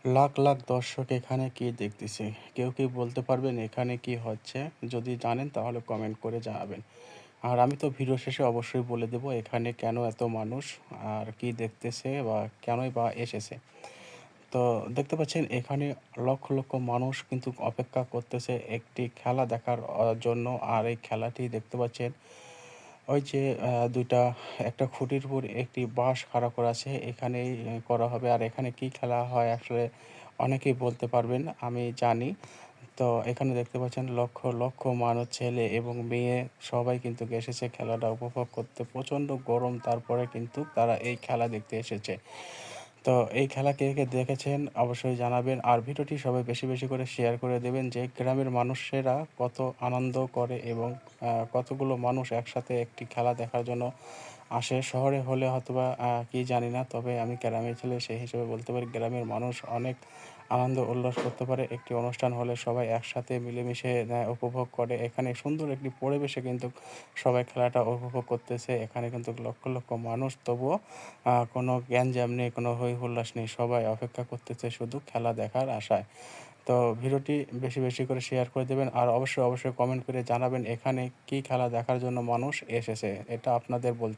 লাখ লাখ দর্শক এখানে কি দেখতেছে? কেউ কি বলতে পারবেন এখানে কি হচ্ছে? যদি জানেন তাহলে কমেন্ট করে জানাবেন। আর আমি তো ভিডিও শেষে অবশ্যই বলে দেব এখানে কেন এত মানুষ আর কি দেখতেছে বা কেনই বা এসেছে। তো দেখতে পাচ্ছেন এখানে লক্ষ লক্ষ মানুষ কিন্তু অপেক্ষা করতেছে একটি খেলা দেখার জন্য। আর এই খেলাটি দেখতে পাচ্ছেন ওই যে ২ টা একটা খুঁটির উপর একটি বাঁশ খাড়া করা আছে এখানেই করা হবে। আর এখানে কি খেলা হয় আসলে অনেকেই বলতে পারবেন, আমি জানি। তো এখানে দেখতে পাচ্ছেন লক্ষ লক্ষ মানুষ ছেলে এবং মেয়ে সবাই কিন্তু এসেছে খেলাটা উপভোগ করতে। প্রচণ্ড গরম তারপরে কিন্তু তারা এই খেলা দেখতে এসেছে। তো এই খেলা কে, কে দেখেছেন অবশ্যই জানাবেন। আর ভিডিওটি সবাই বেশি, বেশি করে শেয়ার করে দেবেন যে গ্রামের মানুষেরা কত আনন্দ করে এবং কতগুলো মানুষ একসাথে একটি খেলা দেখার জন্য আসে। শহরে হলে হয়তোবা কি জানি না। তবে আমি গ্রামের ছেলে সেই হিসেবে বলতে পারি গ্রামের মানুষ অনেক আনন্দ উল্লাস করতে পারে। একটি অনুষ্ঠান হলে সবাই একসাথে মিলেমিশে উপভোগ করে। এখানে সুন্দর একটি পরিবেশে কিন্তু সবাই খেলাটা উপভোগ করতেছে। এখানে কিন্তু লক্ষ, লক্ষ মানুষ তবুও কোনো গ্যাঞ্জাম নেই, কোনো হই হুল্লাস নেই। সবাই অপেক্ষা করতেছে শুধু খেলা দেখার আশায়। তো ভিডিওটি বেশি, বেশি করে শেয়ার করে দেবেন। আর অবশ্যই, অবশ্যই কমেন্ট করে জানাবেন এখানে কি খেলা দেখার জন্য মানুষ এসেছে। এটা আপনাদের বলতে